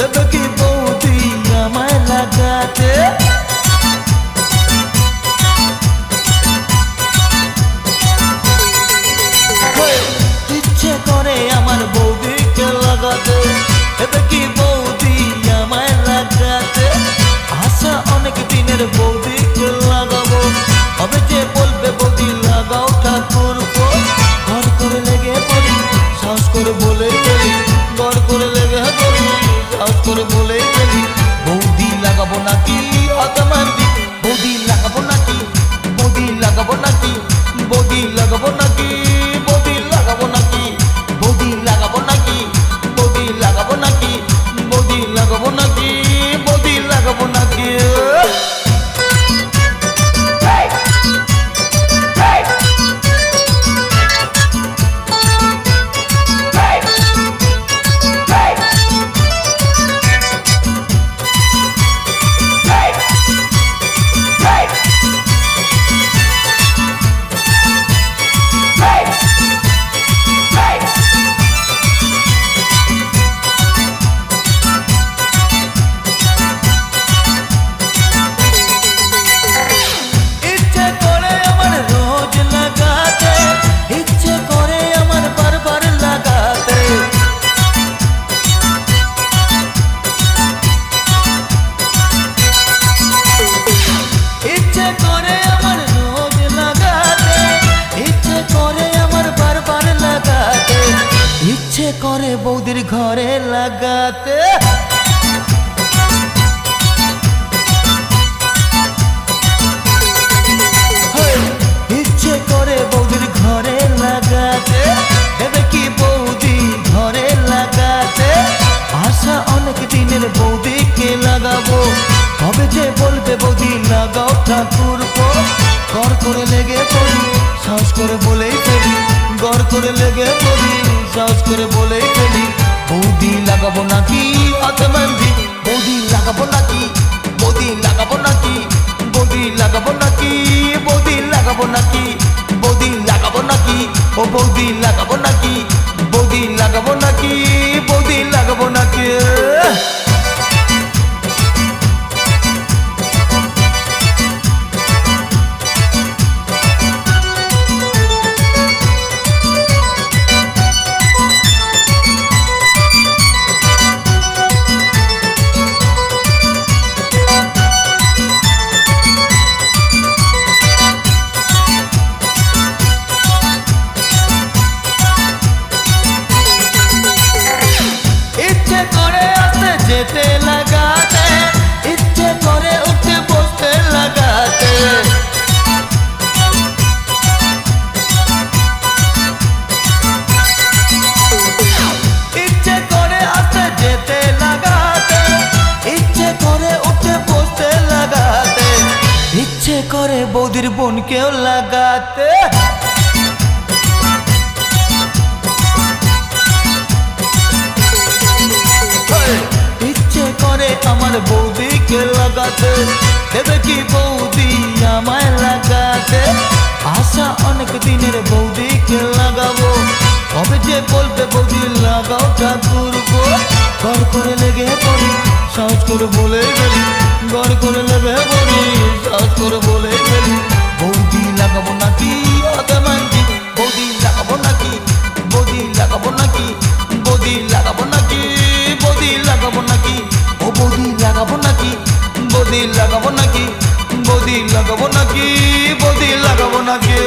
দেবে কি বৌদি আমায় লাগাতে। ইচ্ছে করে আমার বৌদিকে লাগাতে, দেবে কি বৌদি আমায় লাগাতে। আশা অনেক দিনের বৌদিকে লাগাবো, হবে যে বলবে বৌদি লাগাও ঠাকুর গো। ঘর করে লেগে পড়ি, সাহস করে বলেই ফেলি, ঘর করে লেগে পড়ি, সাহস করে বলেই ফেলি। বৌদি লাগাবো নাকি আতমান্দি, বৌদি লাগাবো নাকি, বৌদি লাগাবো নাকি, বৌদি লাগাবো নাকি, বৌদি লাগাবো নাকি, বৌদি লাগাবো নাকি, বৌদি লাগাবো নাকি, বৌদি লাগাবো নাকি, বৌদি লাগাবো নাকি। ইচ্ছে করে বৌদির ঘরে লাগাতে, ইচ্ছে করে বৌদির ঘরে লাগাতে, দেবে কি বৌদি ঘরে লাগাতে। আশা অনেক দিনের বৌদিকে লাগাবো, হবে যে বলবে বৌদি লাগাও ঠাকুর গো। ঘর করে লেগে পড়ি, সাহস করে বলেই ফেলি, ঘর করে লেগে পড়ি, সাহস করে বলেই ফেলি। বৌদি লাগাবো নাকি আতমান্দি, বৌদি লাগাবো নাকি, বৌদি লাগাবো নাকি, বৌদি লাগাবো নাকি, বৌদি লাগাবো নাকি, বৌদি লাগাবো নাকি, ও বৌদি লাগাবো নাকি, বৌদি লাগাবো নাকি, বৌদি লাগাবো নাকি। যেতে লাগাতে, ইচ্ছে করে উঠে বসতে লাগাতে, ইচ্ছে করে আসতে যেতে লাগাতে, ইচ্ছে করে উঠে বসতে লাগাতে, ইচ্ছে করে বৌদির বোনকেও লাগাতে। আমার বৌদিকে লাগাতে, দেবে কি বৌদি আমায় লাগাতে। আশা অনেক দিনের বৌদিকে লাগাবো, হবে যে বলবে বৌদি লাগাও ঠাকুর গো। ঘর করে লেগে পড়ি, সাহস করে বলেই ফেলি, ঘর করে লেগে পড়ি, সাহস করে বলেই ফেলি। বৌদি লাগাবো নাকি আতমান্দি, বৌদি লাগাবো নাকি, বৌদি লাগাবো নাকি, বৌদি লাগাবো নাকি, বৌদি লাগাবো নাকি, ও বৌদি লাগাবো নাকি, বৌদি লাগাবো নাকি, বৌদি লাগাবো নাকি, বৌদি লাগাবো নাকি।